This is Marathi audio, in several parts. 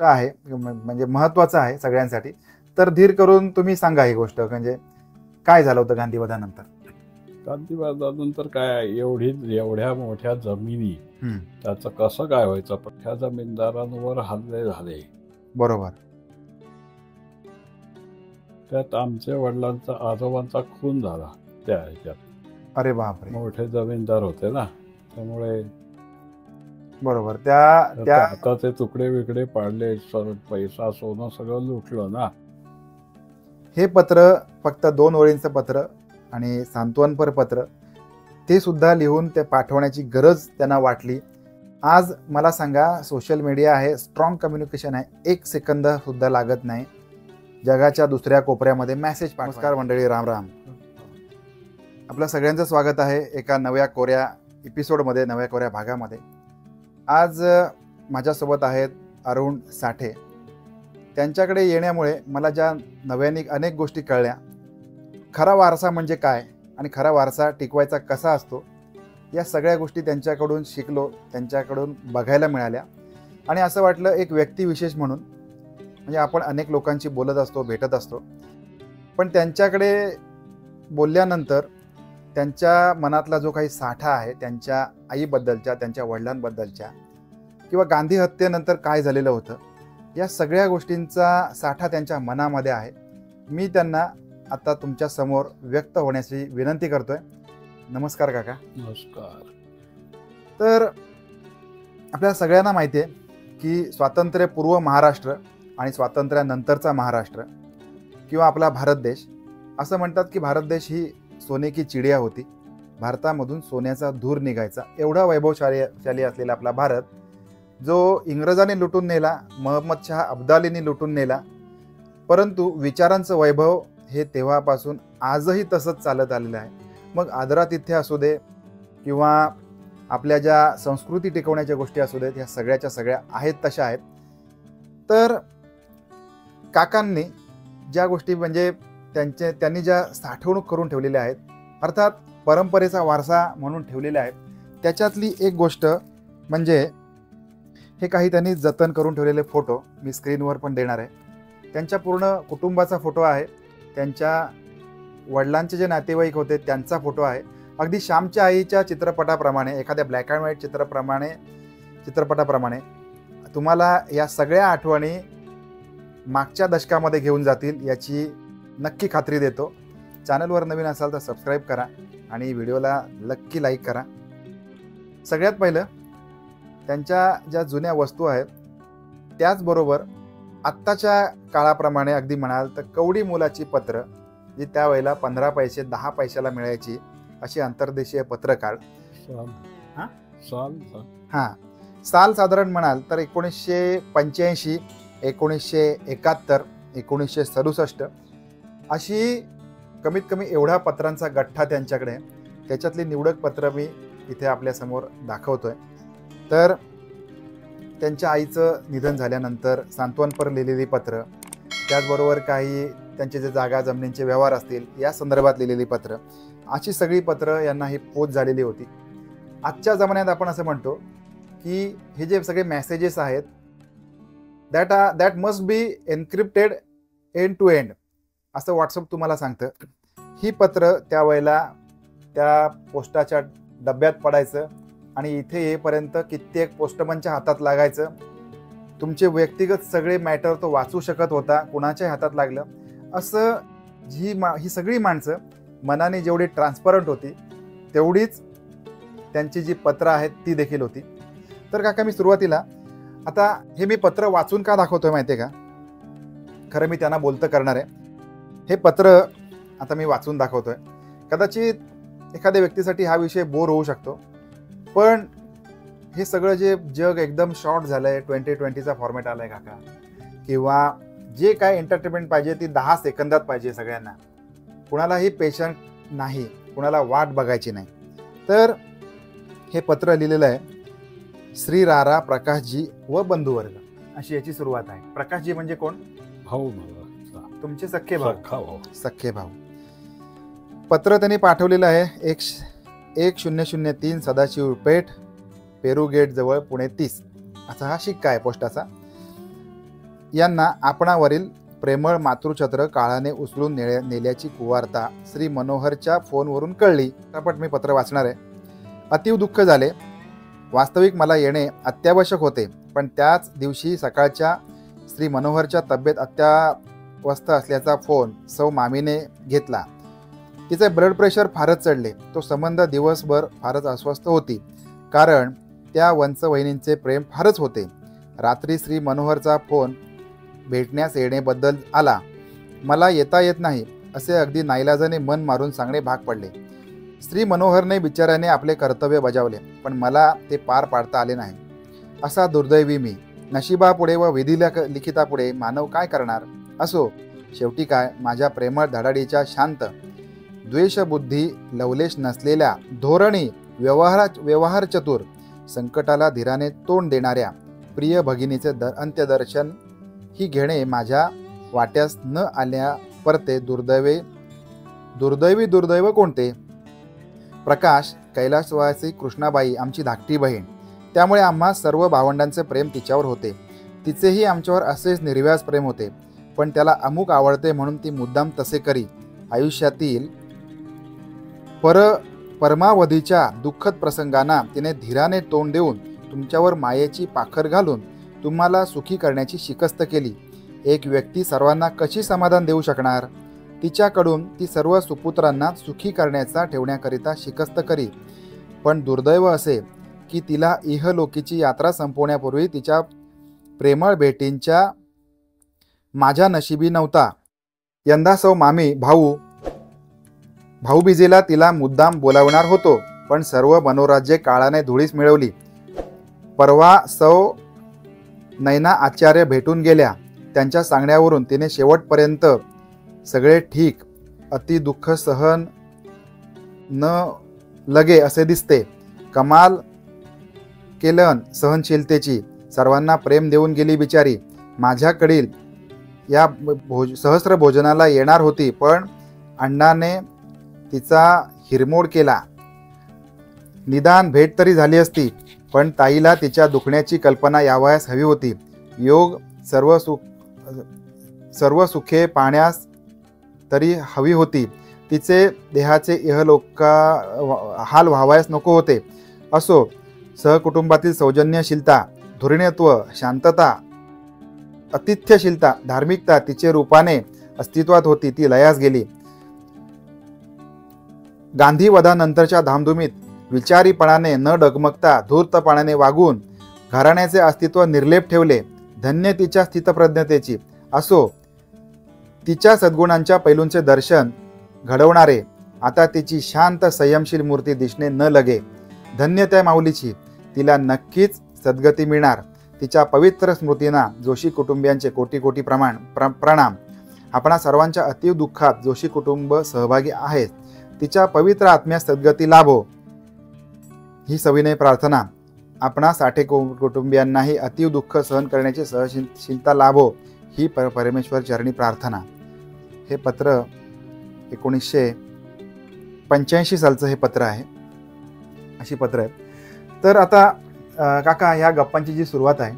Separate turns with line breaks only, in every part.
आहे म्हणजे महत्त्वाचं आहे सगळ्यांसाठी. तर धीर करून तुम्ही सांगा ही गोष्ट, म्हणजे काय झालं होतं गांधीवधानंतर?
गांधीवादानंतर काय एवढ्या मोठ्या जमिनी त्याचं कसं काय व्हायचं, पण त्या जमीनदारांवर हल्ले झाले.
बरोबर.
त्यात आमच्या वडिलांचा आजोबांचा खून झाला त्या ह्याच्यात.
अरे बापरे.
मोठे जमीनदार होते ना, त्यामुळे
बरोबर. त्या
हाताचे तुकडे विकडे पाडले, पैसा सोनं सगळं लुटलं ना.
हे पत्र फक्त 2 ओळींचं पत्र आणि सांत्वनपर पत्र, ते सुद्धा लिहून ते पाठवण्याची गरज त्यांना वाटली. आज मला सांगा, सोशल मीडिया आहे, स्ट्रॉंग कम्युनिकेशन आहे, 1 सेकंद सुद्धा लागत नाही जगाच्या दुसऱ्या कोपऱ्यामध्ये मेसेज पाठवा. नमस्कार मंडळी, राम राम. आपलं सगळ्यांचं स्वागत आहे एका नव्या कोऱ्या एपिसोडमध्ये, नव्या कोऱ्या भागामध्ये. आज माझ्यासोबत आहेत अरुण साठे. त्यांच्याकडे येण्यामुळे मला ज्या नव्याने अनेक गोष्टी कळल्या, खरा वारसा म्हणजे काय आणि खरा वारसा टिकवायचा कसा असतो, या सगळ्या गोष्टी त्यांच्याकडून शिकलो, त्यांच्याकडून बघायला मिळाल्या. आणि असं वाटलं एक व्यक्तिविशेष म्हणून, म्हणजे आपण अनेक लोकांशी बोलत असतो, भेटत असतो, पण त्यांच्याकडे बोलल्यानंतर त्यांच्या मनातला जो काही साठा आहे, त्यांच्या आईबद्दलच्या, त्यांच्या वडिलांबद्दलच्या, किंवा गांधी हत्येनंतर काय झालेलं होतं, या सगळ्या गोष्टींचा साठा त्यांच्या मनामध्ये आहे. मी त्यांना आता तुमच्या समोर व्यक्त होण्याची विनंती करतोय. नमस्कार काका.
नमस्कार.
तर आपल्या सगळ्यांना माहिती आहे की स्वातंत्र्यपूर्व महाराष्ट्र आणि स्वातंत्र्यानंतरचा महाराष्ट्र किंवा आपला भारत देश, असं म्हणतात की भारत देश ही सोने की चिडिया होती. भारतामधून सोन्याचा धूर निघायचा, एवढा वैभवशाली असलेला आपला भारत, जो इंग्रजांनी लुटून नेला, मोहम्मद शाह अब्दालींनी लुटून नेला, परंतु विचारांचं वैभव हे तेव्हापासून आजही तसंच चालत आलेलं आहे. मग आदरातिथ्य असू दे किंवा आपल्या ज्या संस्कृती टिकवण्याच्या गोष्टी असू देत, ह्या सगळ्याच्या सगळ्या आहेत तशा आहेत. तर काकांनी ज्या गोष्टी म्हणजे त्यांनी ज्या साठवणूक करून ठेवलेल्या आहेत, अर्थात परंपरेचा वारसा म्हणून ठेवलेल्या आहेत, त्याच्यातली एक गोष्ट म्हणजे हे काही त्यांनी जतन करून ठेवलेले फोटो मी स्क्रीनवर पण देणार आहे. त्यांच्या पूर्ण कुटुंबाचा फोटो आहे, त्यांच्या वडिलांचे जे नातेवाईक होते त्यांचा फोटो आहे. अगदी श्यामच्या आईच्या चित्रपटाप्रमाणे, एखाद्या ब्लॅक अँड व्हाईट चित्रपटाप्रमाणे तुम्हाला या सगळ्या आठवणी मागच्या दशकामध्ये घेऊन जातील, याची नक्की खात्री देतो. चॅनलवर नवीन असाल तर सबस्क्राईब करा आणि व्हिडिओला नक्की लाईक करा. सगळ्यात पहिलं त्यांच्या ज्या जुन्या वस्तू आहेत, त्याचबरोबर आत्ताच्या काळाप्रमाणे अगदी म्हणाल तर कवडी मोलाची पत्र, जी त्यावेळेला 15 पैसे 10 पैशाला मिळायची, अशी अंतर्देशीय पत्रकार. साल साधारण म्हणाल तर 1985, 1971, 1967, अशी कमीत कमी एवढ्या पत्रांचा गठ्ठा त्यांच्याकडे. त्याच्यातली निवडक पत्र मी इथे आपल्यासमोर दाखवतोय. तर त्यांच्या आईचं निधन झाल्यानंतर सांत्वनपर लिहिलेली पत्र, त्याचबरोबर काही त्यांचे जे जागा जमिनींचे व्यवहार असतील या संदर्भात लिहिलेली पत्र, अशी सगळी पत्र यांना ही पोच झालेली होती. आजच्या जमान्यात आपण असं म्हणतो की हे जे सगळे मेसेजेस आहेत, that must be encrypted end to end, असं व्हॉट्सअप तुम्हाला सांगतं. ही पत्र त्यावेळेला त्या पोस्टाच्या डब्यात पडायचं आणि इथे येईपर्यंत कित्येक पोस्टमनच्या हातात लागायचं. तुमचे व्यक्तिगत सगळे मॅटर तो वाचू शकत होता, कुणाच्याही हातात लागलं. असं ही सगळी माणसं मनाने जेवढी ट्रान्सपरंट होती, तेवढीच त्यांची जी पत्र आहेत ती देखील होती. तर काका, मी सुरुवातीला आता हे मी पत्र वाचून का दाखवतोय माहिती आहे का? खरं मी त्यांना बोलतं करणार आहे. हे पत्र आता मी वाचून दाखवतोय. कदाचित एखाद्या व्यक्तीसाठी हा विषय बोर होऊ शकतो, पण हे सगळं जे जग एकदम शॉर्ट झालंय, 2020चा फॉर्मॅट आलाय काका, किंवा जे काय एंटरटेनमेंट पाहिजे ती 10 सेकंदात पाहिजे सगळ्यांना, कुणालाही पेशंट नाही, कुणाला वाट बघायची नाही. तर हे पत्र लिहिलेलं आहे, श्री रारा प्रकाशजी व बंधुवर्ग, अशी याची सुरुवात आहे. प्रकाशजी म्हणजे कोण?
भाऊ,
तुमचे सख्खे भाऊ. पत्र त्यांनी पाठवलेलं आहे 1003 सदाशिव पेठ, पेरू गेट जवळ, पुणे 30, असा हा शिक्का आहे पोस्टाचा. यांना आपणावरील प्रेमळ मातृछत्र काळाने उचलून नेल्याची कुवार्ता श्री मनोहरच्या फोनवरून कळली. पटापट मी पत्र वाचणार आहे. अतीव दुःख झाले. वास्तविक मला येणे अत्यावश्यक होते, पण त्याच दिवशी सकाळच्या श्री मनोहरच्या तब्येत अत्यावस्थ असल्याचा फोन सौ मामीने घेतला. तिचे ब्लड प्रेशर फारच चढले. तो संबंध दिवसभर फारच अस्वस्थ होती, कारण त्या वंच वहिनींचे प्रेम फारच होते. रात्री श्री मनोहरचा फोन भेटण्यास येण्याबद्दल आला. मला येता येत नाही असे अगदी नाईलाजाने मन मारून सांगणे भाग पडले. श्री मनोहरने बिचाऱ्याने आपले कर्तव्य बजावले, पण मला ते पार पाडता आले नाही. असा दुर्दैवी मी. नशिबापुढे व विधी लिखितापुढे मानव काय करणार. असो, शेवटी काय, माझ्या प्रेमळ धडाडीच्या शांत द्वेषबुद्धी लवलेश नसलेल्या धोरणी व्यवहार चतुर संकटाला धीराने तोंड देणाऱ्या प्रिय भगिनीचे अंत्यदर्शन ही घेणे माझ्या वाट्यास न आल्या परते दुर्दैव कोणते. प्रकाश कैलासवासी कृष्णाबाई आमची धाकटी बहीण, त्यामुळे आम्हा सर्व भावंडांचे प्रेम तिच्यावर होते. तिचेही आमच्यावर असेच निर्व्याज प्रेम होते, पण त्याला अमुक आवडते म्हणून ती मुद्दाम तसे करी. आयुष्यातील परमावधीच्या दुःखद प्रसंगांना तिने धीराने तोंड देऊन तुमच्यावर मायेची पाखर घालून तुम्हाला सुखी करण्याची शिकस्त केली. एक व्यक्ती सर्वांना कशी समाधान देऊ शकणार. तिच्याकडून ती सर्व सुपुत्रांना सुखी करण्याचा ठेवण्याकरिता शिकस्त करी. पण दुर्दैव असे की तिला इहलोकीची यात्रा संपवण्यापूर्वी तिच्या प्रेमळ भेटींच्या माझ्या नशिबी नव्हता. यंदा सौ मामी भाऊबीजेला तिला मुद्दाम बोलावणार होतो, पण सर्व मनोराज्ये काळाने धुळीस मिळवली. परवा सौ नैना आचार्य भेटून गेल्या. त्यांच्या सांगण्यावरून तिने शेवटपर्यंत सगळे ठीक, अति दुःख सहन न लगे असे दिसते. कमाल केलन सहनशीलतेची. सर्वांना प्रेम देऊन गेली बिचारी. माझ्याकडील या सहस्र भोजनाला येणार होती, पण अण्णाने तिचा हिरमोड केला. निदान भेट तरी झाली असती, पण ताईला तिच्या दुखण्याची कल्पना यावयास हवी होती. योग सर्व सुखे पाहण्यास तरी हवी होती. तिचे देहाचे इहलोका हाल व्हावयास नको होते. असो, सहकुटुंबातील सौजन्यशीलता, धुरीणत्व, शांतता, आतिथ्यशीलता, धार्मिकता तिचे रूपाने अस्तित्वात होती. ती लयास गेली. गांधीवधानंतरच्या धामधुमीत विचारीपणाने न डगमगता धूर्तपणाने वागून घराण्याचे अस्तित्व निर्लेप ठेवले. धन्य तिच्या स्थितप्रज्ञतेची. असो, तिच्या सद्गुणांच्या पैलूंचे दर्शन घडवणारे आता तिची शांत संयमशील मूर्ती दिसणे न लगे. धन्य त्या माऊलीची. तिला नक्कीच सद्गती मिळणार. तिच्या पवित्र स्मृतींना जोशी कुटुंबियांचे कोटी कोटी प्रणाम. आपणा सर्वांच्या अतीव दुःखात जोशी कुटुंब सहभागी आहेत. तिच्या पवित्र आत्म्यास सद्गती लाभो ही सविनय प्रार्थना. आपणा साठे कुटुंबियांनाही अतीव दुःख सहन करण्याची सहनशीलता लाभो ही परमेश्वर चरणी प्रार्थना. हे पत्र 1985 सालचं हे पत्र आहे. अशी पत्र आहेत. तर आता काका, ह्या गप्पांची जी सुरुवात आहे,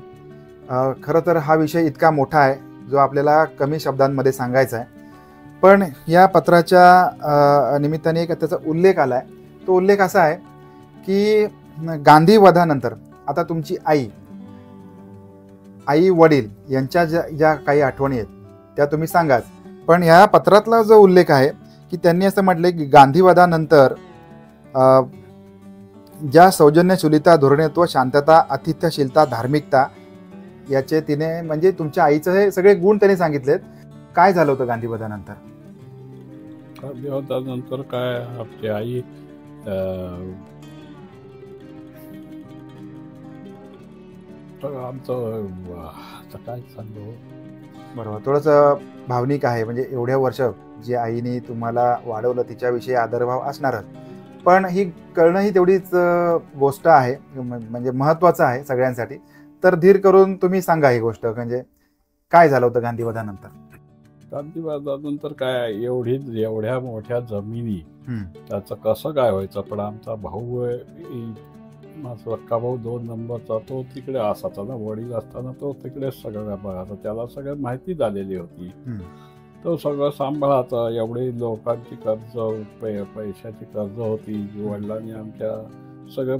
खरं तर हा विषय इतका मोठा आहे जो आपल्याला कमी शब्दांमध्ये सांगायचा आहे. पण या पत्राच्या निमित्ताने एक त्याचा उल्लेख आला आहे. तो उल्लेख असा आहे की गांधीवधानंतर आता तुमची आई वडील यांच्या ज्या काही आठवणी आहेत त्या तुम्ही सांगाच. पण ह्या पत्रातला जो उल्लेख आहे की त्यांनी असं म्हटले की गांधीवधानंतर ज्या सौजन्यशीलता, धोरणत्व, शांतता, आतिथ्यशीलता, धार्मिकता याचे तिने म्हणजे तुमच्या आईचं हे सगळे गुण त्यांनी सांगितलेत. काय झालं होतं गांधीवधानंतर?
गांधीवधानंतर काय, आपली आई आमचं काय सांगू,
बरोबर, थोडंसं भावनिक आहे. म्हणजे एवढ्या वर्ष जी आईने तुम्हाला वाढवलं तिच्याविषयी आदरभाव असणारच, पण ही कळणं ही तेवढीच गोष्ट आहे, म्हणजे महत्त्वाचं आहे सगळ्यांसाठी. तर धीर करून तुम्ही सांगा ही गोष्ट, म्हणजे काय झालं होतं गांधीवधानंतर?
गांधीवधानंतर काय, एवढ्या मोठ्या जमिनी त्याचं कसं काय व्हायचं. पण आमचा भाऊ माझा सक्का भाऊ 2 नंबरचा, तो तिकडे असायचा ना, वडील असताना तो तिकडेच सगळं बघायचा, त्याला सगळं माहिती झालेली होती. तो सगळं सांभाळायचा. एवढी लोकांची कर्ज, पैशाची कर्ज होती. वडिलांनी आमच्या सगळे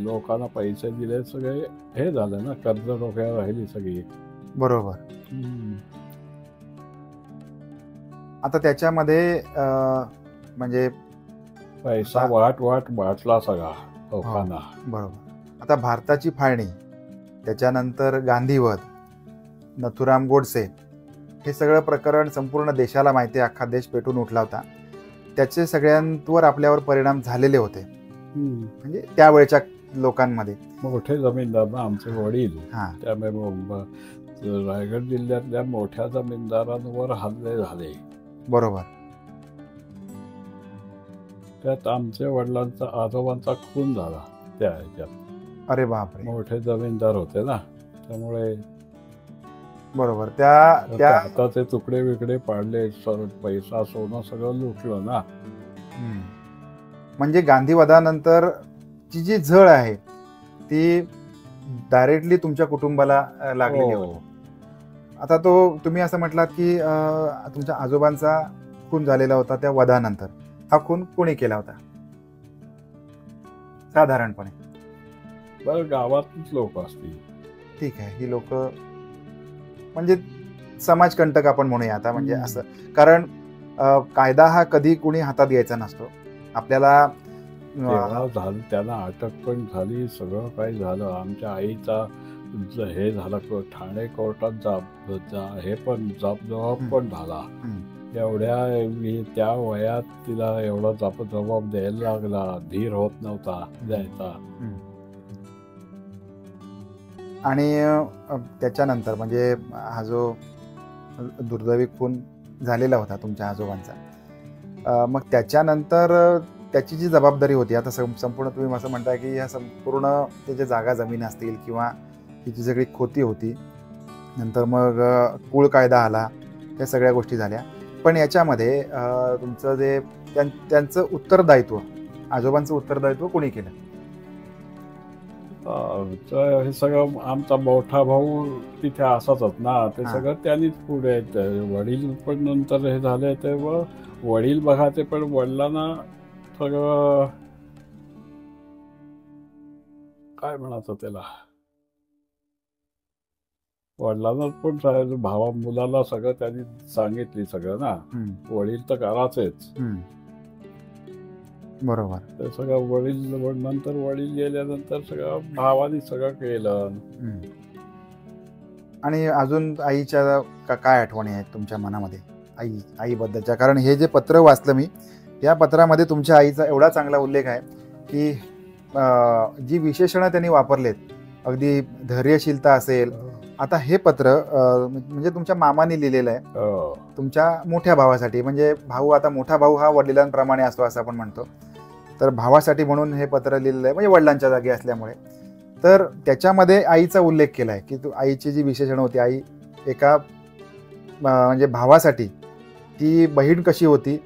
लोकांना पैसे दिले, सगळे हे झालं ना, कर्ज डोक्यावर राहिली सगळी.
बरोबर. आता त्याच्यामध्ये म्हणजे
पैसा वाटला सगळा लोकांना.
बरोबर. आता भारताची फाळणी, त्याच्यानंतर गांधीवध, नथुराम गोडसे, हे सगळं प्रकरण संपूर्ण देशाला माहिती आहे. अख्खा देश पेटून उठला होता. त्याचे सगळ्यांवर आपल्यावर परिणाम झालेले होते, म्हणजे त्यावेळच्या लोकांमध्ये.
मोठे जमीनदार ना आमचे वडील,
हा,
त्यामुळे रायगड जिल्ह्यातल्या मोठ्या जमीनदारांवर हल्ले झाले.
बरोबर.
त्यात आमच्या वडिलांचा, आजोबांचा खून झाला त्या ह्याच्यात.
अरे बापरे.
मोठे जमीनदार होते ना, त्यामुळे
बरोबर. त्या
आता ते तुकडे विकडे पाडले, पैसा सोनं सगळं लुटलं ना.
म्हणजे गांधीवधानंतर ची जी झळ आहे ती डायरेक्टली तुमच्या कुटुंबाला लागलेली होती. आता तुम्ही असं म्हटलात की तुमच्या आजोबांचा खून झालेला होता. त्या वधानंतर हा खून कोणी केला होता साधारणपणे?
बरं, गावातलीच लोक असतील.
ठीक आहे. ही लोक म्हणजे समाजकंटक आपण म्हणूया आता, म्हणजे असं. कारण कायदा हा कधी कुणी हातात घ्यायचा नसतो. आपल्याला
झालं, त्यांना अटक पण झाली, सगळं काही झालं. आमच्या आईचा हे झालं, ठाणे कोर्टात हे पण जबाब पण झाला. त्या वयात तिला एवढा जबाब द्यायला लागला, धीर होत नव्हता द्यायचा.
आणि त्याच्यानंतर म्हणजे हा जो दुर्दैवी खून झालेला होता तुमच्या आजोबांचा, मग त्याच्यानंतर त्याची जी जबाबदारी होती, आता संपूर्ण तुम्ही असं म्हणताय की ह्या संपूर्ण त्याच्या जागा जमीन असतील किंवा ही जी सगळी खोती होती, नंतर मग कुळ कायदा आला, या सगळ्या गोष्टी झाल्या. पण याच्यामध्ये तुमचं जे त्यांचं उत्तरदायित्व, आजोबांचं उत्तरदायित्व कोणी केलं?
हे सगळं आमचा मोठा भाऊ तिथे असाच ना, ते सगळं त्यांनीच पुढे. वडील पण नंतर हे झाले, तेव्हा वडील बघायचे, पण वडिलांना सगळं काय म्हणायचं त्याला, वडिलांना पण मुलाला सगळं त्यांनी सांगितली सगळं ना. वडील तर करायचेच.
बरोबर.
ते सगळं नंतर वडील गेल्यानंतर सगळं भावाने सगळं केलं.
आणि अजून आईच्या काय आठवणी आहेत तुमच्या मनामध्ये आईबद्दलच्या? कारण हे जे पत्र वाचलं मी, या पत्रामध्ये तुमच्या आईचा एवढा चांगला उल्लेख आहे की जी विशेषणं त्यांनी वापरलेत, अगदी धैर्यशीलता असेल. आता हे पत्र म्हणजे तुमच्या मामाने लिहिलेलं आहे तुमच्या मोठ्या भावासाठी. म्हणजे भाऊ, आता मोठा भाऊ हा वडिलांप्रमाणे असतो असं आपण म्हणतो, तर भावासाठी म्हणून हे पत्र लिहिलेलं आहे, म्हणजे वडिलांच्या जागी असल्यामुळे. तर त्याच्यामध्ये आईचा उल्लेख केला आहे की आईची जी विशेषणं होती, आई एका म्हणजे भावासाठी ती बहीण कशी होती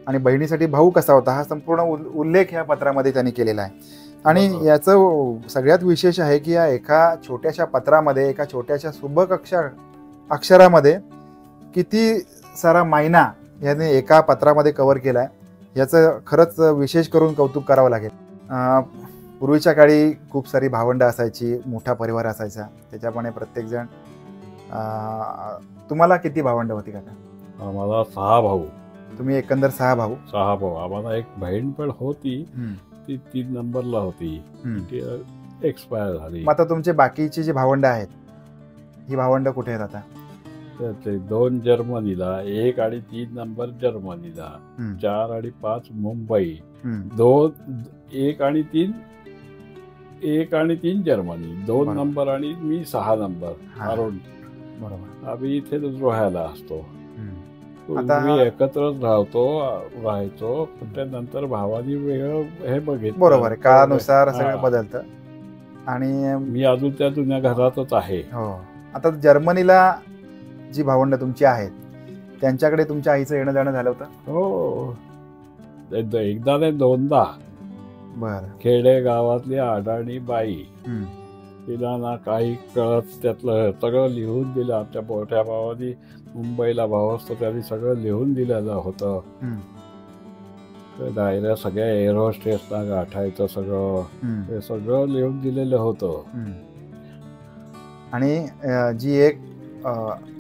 आणि बहिणीसाठी भाऊ कसा होता, हा संपूर्ण उल्लेख ह्या पत्रामध्ये त्यांनी केलेला आहे. आणि याचं सगळ्यात विशेष आहे की या एका छोट्याशा पत्रामध्ये, एका छोट्याशा सुबक अक्षरामध्ये किती सारा मायना याने एका पत्रामध्ये कव्हर केला आहे, याचं खरंच विशेष करून कौतुक करावं लागेल. पूर्वीच्या काळी खूप सारी भावंडं असायची, मोठा परिवार असायचा, त्याच्यामुळे प्रत्येकजण. तुम्हाला किती भावंडं होती काका?
आम्हाला 6 भाऊ.
तुम्ही एकंदर 6 भाऊ?
6 भाऊ. आम्हाला एक बहीण पण होती, ती 3 नंबरला होती, ती एक्सपायर झाली.
मग आता तुमचे बाकीची जी भावंड आहेत, ही भावंड कुठे आहेत आता?
ते 2 जर्मनीला, 1 आणि 3 नंबर जर्मनीला, 4 आणि 5 मुंबई, 1 आणि 3 जर्मनी, 2 नंबर आणि मी 6 नंबर अरुण.
बरोबर.
आम्ही इथे राहायला असतो. मी एकत्रच राहायचो, पण त्यानंतर भावानी वेगळं हे बघितलं.
बरोबर आहे, काळानुसार सगळं बदलतं. आणि
मी अजून त्या जुन्या घरातच आहे.
हो. आता जर्मनीला जी भावंड तुमची आहेत, त्यांच्याकडे तुमच्या आईचं येणं जाणं झालं होतं?
हो, एकदा नाही 2दा.
बरं.
खेडे गावातली अडाणी बाई,
हम्म.
तिला ना काही कळत त्यातलं सगळं लिहून दिलं. आमच्या मोठ्या भावानी मुंबईला भाव असतो त्यांनी सगळं लिहून दिलेलं होतं.
हम्म.
डायऱ्या सगळ्या एअर होस्टेसना गाठायचं सगळं,
हम्म.
हे सगळं लिहून दिलेलं होतं.
हम्म. आणि जी एक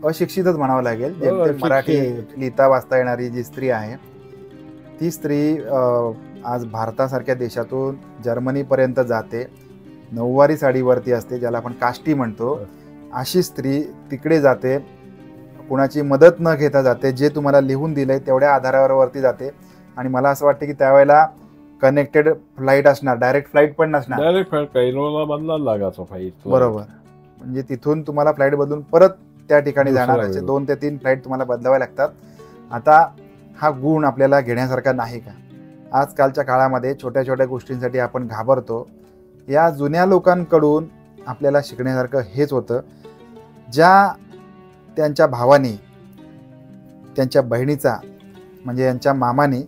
अशिक्षितच म्हणावं लागेल, जेमतेम
अशिक्षित.
मराठी लिहिता वाचता येणारी जी स्त्री आहे, ती स्त्री आज भारतासारख्या देशातून जर्मनीपर्यंत जाते, नऊवारी साडीवरती असते, ज्याला आपण काष्टी म्हणतो. अशी स्त्री तिकडे जाते, कुणाची मदत न घेता जाते, जे तुम्हाला लिहून दिलंय तेवढ्या आधारावरती जाते. आणि मला असं वाटतं की त्यावेळेला कनेक्टेड फ्लाईट असणार, डायरेक्ट फ्लाईट पण नसणार.
डायरेक्ट कैरोला बदलायला लागायचं फ्लाईट.
बरोबर. म्हणजे तिथून तुम्हाला फ्लाईट बदलून परत त्या ठिकाणी जाणार आहे. 2 ते 3 फ्लाईट तुम्हाला बदलाव्या लागतात. आता हा गुण आपल्याला घेण्यासारखा नाही का? आजकालच्या काळामध्ये छोट्या छोट्या गोष्टींसाठी आपण घाबरतो. या जुन्या लोकांकडून आपल्याला शिकण्यासारखं हेच होतं. ज्या त्यांच्या भावानी, त्यांच्या बहिणीचा म्हणजे यांच्या मामानी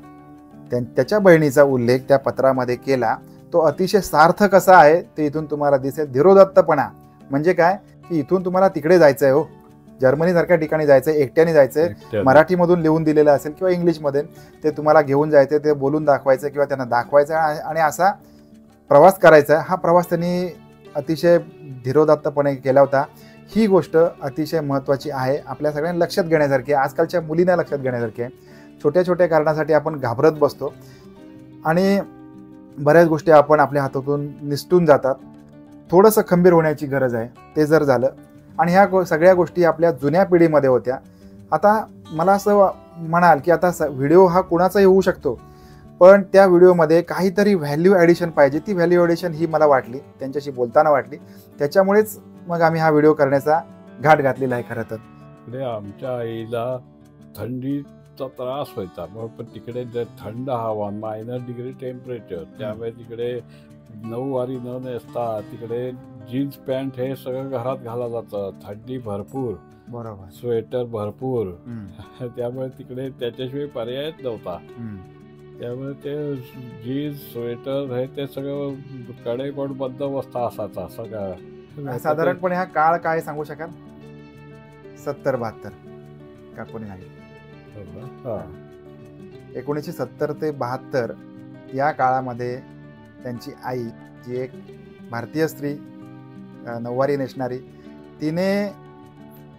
त्याच्या बहिणीचा उल्लेख त्या पत्रामध्ये केला, तो अतिशय सार्थ कसा आहे ते इथून तुम्हाला दिसेल. धीरोदत्तपणा म्हणजे काय की इथून तुम्हाला तिकडे जायचंय, हो, जर्मनीसारख्या ठिकाणी जायचंय, एकट्याने जायचंय. मराठीमधून लिहून दिलेलं असेल किंवा इंग्लिशमध्ये, ते तुम्हाला घेऊन जायचं, ते बोलून दाखवायचं किंवा त्यांना दाखवायचं आणि असा प्रवास करायचा. हा प्रवास त्यांनी अतिशय धीरोदात्तपणे केला होता. ही गोष्ट अतिशय महत्त्वाची आहे, आपल्या सगळ्यांना लक्षात घेण्यासारखी आहे, आजकालच्या मुलींना लक्षात घेण्यासारखी आहे. छोट्या छोट्या कारणासाठी आपण घाबरत बसतो आणि बऱ्याच गोष्टी आपण आपल्या हातातून निसटून जातात. थोडंसं खंबीर होण्याची गरज आहे, ते जर झालं. आणि ह्या सगळ्या गोष्टी आपल्या जुन्या पिढीमध्ये होत्या. आता मला असं म्हणाल की आता व्हिडिओ हा कुणाचाही होऊ शकतो, पण त्या व्हिडिओमध्ये काहीतरी व्हॅल्यू ॲडिशन पाहिजे. ती व्हॅल्यू ॲडिशन ही मला वाटली, त्यांच्याशी बोलताना वाटली. त्याच्यामुळेच मग आम्ही हा व्हिडिओ करण्याचा घाट घातलेला आहे. खरं तर
तिकडे आमच्या आईला थंडीचा त्रास व्हायचा, पण तिकडे थंड हवा, -डिग्री टेम्परेचर, त्यामुळे तिकडे नऊवारी न नेसता तिकडे जीन्स पॅन्ट हे सगळं घरात घाला जातं. थंडी भरपूर,
बरोबर,
स्वेटर भरपूर, त्यामुळे तिकडे त्याच्याशिवाय पर्यायच नव्हता. त्यामुळे ते जीन्स, स्वेटर हे ते सगळं कडेकोट बंदोबस्त असायचा सगळं.
साधारणपणे हा काळ काय सांगू शकाल? 70-72 का कोणी नाही? 1970 ते 72 या काळामध्ये त्यांची आई, जी एक भारतीय स्त्री, नऊवारी नेसणारी, तिने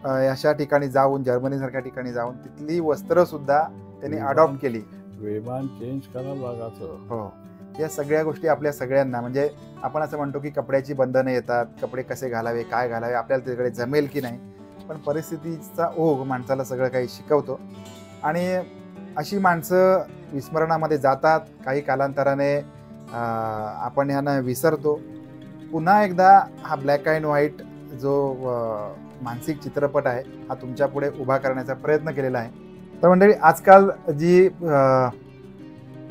अशा ठिकाणी जाऊन, जर्मनीसारख्या ठिकाणी जाऊन तिथली वस्त्रसुद्धा त्यांनी अडॉप्ट केली.
विमान चेंज करायला लागायचं.
हो, या सगळ्या गोष्टी आपल्या सगळ्यांना, म्हणजे आपण असं म्हणतो की कपड्याची बंधनं येतात, कपडे कसे घालावे, काय घालावे, आपल्याला तिकडे जमेल की नाही, पण परिस्थितीचा ओघ माणसाला सगळं काही शिकवतो. आणि अशी माणसं विस्मरणामध्ये जातात. काही कालांतराने आपण ह्यांना विसरतो. पुन्हा एकदा हा ब्लॅक अँड व्हाईट जो मानसिक चित्रपट आहे हा तुमच्या पुढे उभा करण्याचा प्रयत्न केलेला आहे. तर मंडळी, आजकाल जी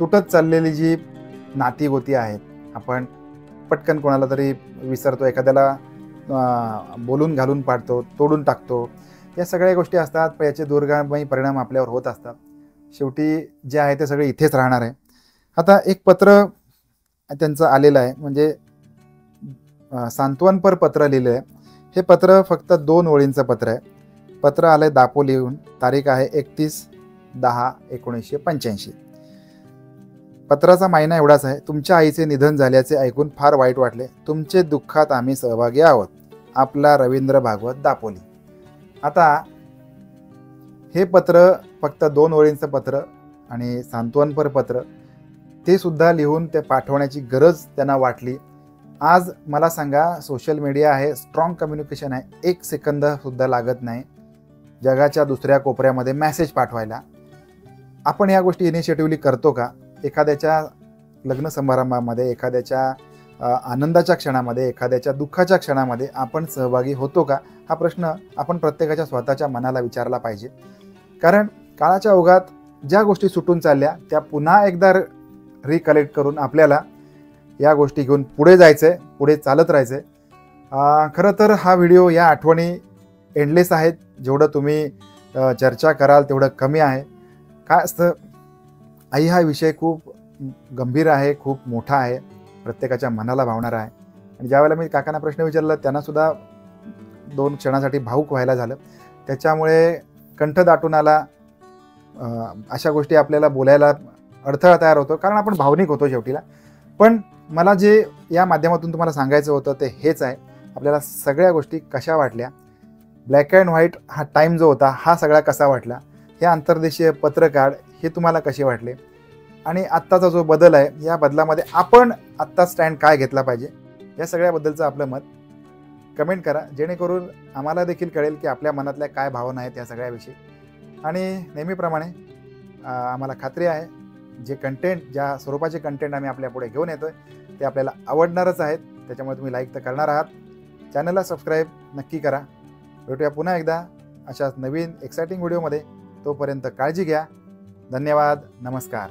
तुटत चाललेली जी नातीगोती आहेत, आपण पटकन कोणाला तरी विसरतो, एखाद्याला बोलून घालून पाडतो, तोडून टाकतो, या सगळ्या गोष्टी असतात. पण याचे दूरगामी परिणाम आपल्यावर होत असतात. शेवटी जे आहे ते सगळे इथेच राहणार आहे. आता एक पत्र त्यांचं आलेलं आहे, म्हणजे सांत्वनपर पत्र लिहिलं आहे. हे पत्र फक्त 2 ओळींचं पत्र आहे. पत्र आलंय दापोलीहून, तारीख आहे 31/10/1985. पत्राचा महिना एवढाच आहे. तुमच्या आईचे निधन झाल्याचे ऐकून फार वाईट वाटले. तुमचे दुःखात आम्ही सहभागी आहोत. आपला रवींद्र भागवत, दापोली. आता हे पत्र फक्त 2 ओळींचं पत्र आणि सांत्वनपर पत्र, ते सुद्धा लिहून ते पाठवण्याची गरज त्यांना वाटली. आज मला सांगा, सोशल मीडिया आहे, स्ट्रॉंग कम्युनिकेशन आहे, 1 सेकंद सुद्धा लागत नाही जगाच्या दुसऱ्या कोपऱ्यामध्ये मेसेज पाठवायला. आपण या गोष्टी इनिशिएटिव्हली करतो का? एखाद्याच्या लग्न समारंभामध्ये, एखाद्याच्या आनंदाच्या क्षणामध्ये, एखाद्याच्या दुःखाच्या क्षणामध्ये आपण सहभागी होतो का? हा प्रश्न आपण प्रत्येकाच्या स्वतःच्या मनाला विचारला पाहिजे. कारण काळाच्या ओघात ज्या गोष्टी सुटून चालल्या त्या पुन्हा एकदा रिकलेक्ट करून आपल्याला या गोष्टी घेऊन पुढे जायचं आहे, पुढे चालत राहायचं आहे. खरं तर हा व्हिडिओ, या आठवणी एंडलेस आहेत. जेवढं तुम्ही चर्चा कराल तेवढं कमी आहे. काय असतं, आई हा विषय खूप गंभीर आहे, खूप मोठा आहे. प्रत्येकाच्या मनाला भावणारा आहे. आणि ज्यावेळेला मी काकांना प्रश्न विचारला त्यांनासुद्धा 2 क्षणासाठी भावूक व्हायला झालं. त्याच्यामुळे कंठ दाटून आला. अशा गोष्टी आपल्याला बोलायला अडथळा तयार होतो, कारण आपण भावनिक होतो शेवटीला. पण मला जे या माध्यमातून तुम्हाला सांगायचं होतं ते हेच आहे, आपल्याला सगळ्या गोष्टी कशा वाटल्या, ब्लॅक अँड व्हाईट हा टाईम जो होता हा सगळा कसा वाटला, हे आंतरदेशीय पत्रकार हे तुम्हाला कसे वाटले, आणि आत्ताचा जो बदल आहे या बदलामध्ये आपण आत्ता स्टँड काय घेतला पाहिजे, या सगळ्याबद्दलचं आपलं मत कमेंट करा, जेणेकरून आम्हाला देखील कळेल की आपल्या मनातल्या काय भावना आहेत या सगळ्याविषयी. आणि नेहमीप्रमाणे आम्हाला खात्री आहे जे कंटेंट, ज्या स्वरूपाचे कंटेंट आम्ही आपल्या पुढे घेऊन येतोय ते आपल्याला आवडणारच आहेत. त्याच्यामुळे तुम्ही लाईक तर करणार आहात, चॅनलला सबस्क्राईब नक्की करा. भेटूया पुन्हा एकदा अशाच नवीन एक्साइटिंग व्हिडिओमध्ये. तोपर्यंत काळजी घ्या. धन्यवाद. नमस्कार.